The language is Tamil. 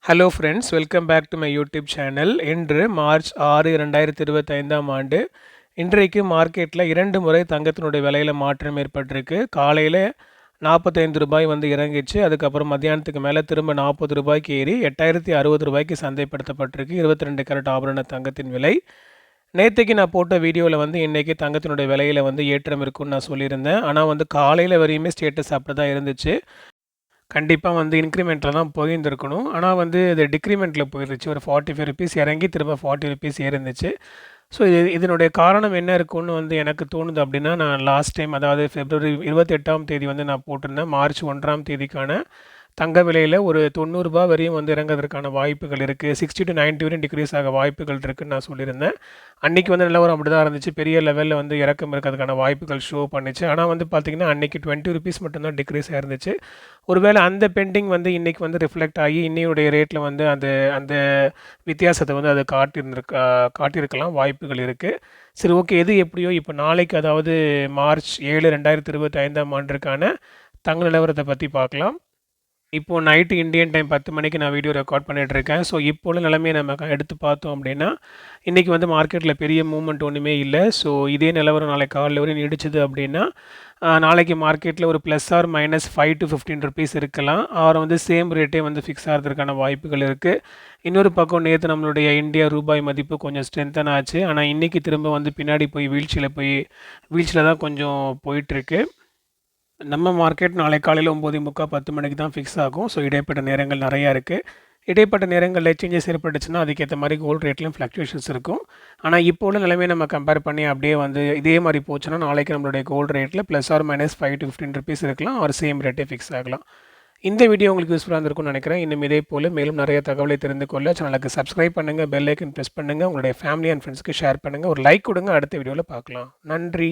Hello friends, welcome back to my YouTube channel. இன்று மார்ச் 6 2025ஆம் ஆண்டு. இன்றைக்கு மார்க்கெட்டில் 2 முறை தங்கத்தினுடைய விலையில் மாற்றம் ஏற்பட்டிருக்கு. காலையில் ரூ. 45 வந்து இறங்கிச்சு. அதுக்கப்புறம் மத்தியானத்துக்கு மேலே திரும்ப ரூ. 40 ஏறி ரூ. 8060 சந்தைப்படுத்தப்பட்டிருக்கு 22 கேரட் ஆபரண தங்கத்தின் விலை. நேற்றுக்கு நான் போட்ட வீடியோவில் வந்து இன்றைக்கி தங்கத்தினுடைய விலையில் வந்து ஏற்றம் இருக்குன்னு நான் சொல்லியிருந்தேன். ஆனால் வந்து காலையில் வரையுமே ஸ்டேட்டஸ் அப்படி தான் இருந்துச்சு. கண்டிப்பாக வந்து இன்க்ரிமெண்ட்டில் தான் போயிருந்துருக்கணும். ஆனால் வந்து இது டிக்ரிமெண்ட்டில் போயிருந்துச்சு. ஒரு ₹45 இறங்கி திரும்ப ₹40 ஏறிருந்துச்சு. ஸோ இதனுடைய காரணம் என்ன இருக்கும்னு வந்து எனக்கு தோணுது அப்படின்னா, நான் லாஸ்ட் டைம் அதாவது பிப்ரவரி 28ஆம் தேதி வந்து நான் போட்டிருந்தேன். மார்ச் 1ஆம் தேதிக்கான தங்க விலையில் ஒரு ₹90 வரையும் வந்து இறங்குவதற்கான வாய்ப்புகள் இருக்குது. 60 to 90 வரையும் டிக்ரீஸ் ஆக வாய்ப்புகள் இருக்குதுன்னு நான் சொல்லியிருந்தேன். அன்றைக்கி வந்து நிலவரம் அப்படி தான் இருந்துச்சு. பெரிய லெவலில் வந்து இறக்கம் இருக்கிறதுக்கான வாய்ப்புகள் ஷோ பண்ணிச்சு. ஆனால் வந்து பார்த்திங்கன்னா அன்றைக்கி ₹20 மட்டும்தான் டிக்ரீஸ் ஆயிருந்துச்சு. ஒருவேளை அந்த பெண்டிங் வந்து இன்றைக்கி வந்து ரிஃப்ளெக்ட் ஆகி இன்னையுடைய ரேட்டில் வந்து அந்த அந்த வித்தியாசத்தை வந்து அது காட்டியிருக்கலாம் வாய்ப்புகள் இருக்குது. சரி, ஓகே, எது எப்படியோ இப்போ நாளைக்கு அதாவது மார்ச் 7 2025ஆம் ஆண்டிற்கான தங்க நிலவரத்தை பற்றி பார்க்கலாம். இப்போது நைட்டு இந்தியன் டைம் 10 மணிக்கு நான் வீடியோ ரெக்கார்ட் பண்ணிகிட்ருக்கேன். ஸோ இப்போ உள்ள நிலைமையை நம்ம எடுத்து பார்த்தோம் அப்படின்னா, இன்றைக்கி வந்து மார்க்கெட்டில் பெரிய மூவ்மெண்ட் ஒன்றுமே இல்லை. ஸோ இதே நிலவரம் நாளைக்கு காலையில் வரையும் நீடிச்சது அப்படின்னா, நாளைக்கு மார்க்கெட்டில் ஒரு ப்ளஸ் ஆர் மைனஸ் ₹5 to ₹15 இருக்கலாம். ஆர் வந்து சேம் ரேட்டே வந்து ஃபிக்ஸ் ஆகிறதுக்கான வாய்ப்புகள் இருக்குது. இன்னொரு பக்கம் நேற்று நம்மளுடைய இந்தியா ரூபாய் மதிப்பு கொஞ்சம் ஸ்ட்ரென்தன் ஆச்சு. ஆனால் இன்றைக்கி திரும்ப வந்து பின்னாடி வீழ்ச்சியில் தான் கொஞ்சம் போயிட்டுருக்கு. நம்ம மார்க்கெட் நாளை காலையில் 9:45 10 மணிக்கு தான் ஃபிக்ஸ் ஆகும். ஸோ இடைப்பட்ட நேரங்கள் நிறையா இருக்குது. இடைப்பட்ட நேரங்களில் சேஞ்சஸ் ஏற்பட்டுச்சுன்னா அதுக்கேற்ற மாதிரி கோல்டு ரேட்லையும் ஃப்ளக்சுவேஷன்ஸ் இருக்கும். ஆனால் இப்போ உள்ள நிலைமையை நம்ம கம்பேர் பண்ணி அப்படியே வந்து இதே மாதிரி போச்சுன்னா நாளைக்கு நம்மளுடைய கோல்டு ரேட்டில் ப்ளஸ் ஆர் மைனஸ் ₹5 to ₹15 இருக்கலாம். ஒரு சேம் ரேட்டே ஃபிக்ஸ் ஆகலாம். இந்த வீடியோ உங்களுக்கு யூஸ்ஃபுல்லாக இருந்திருக்கும்னு நினைக்கிறேன். இன்னும் இதே போல் மேலும் நிறைய தகவலை தெரிந்து கொள்ள சேனலுக்கு சப்ஸ்கிரைப் பண்ணுங்கள், பெல் ஐக்கன் ப்ரெஸ் பண்ணுங்கள், உங்களுடைய ஃபேமிலி அண்ட் ஃப்ரெண்ட்ஸ்க்கு ஷேர் பண்ணுங்கள், ஒரு லைக் கொடுங்க. அடுத்த வீடியோவில் பார்க்கலாம். நன்றி.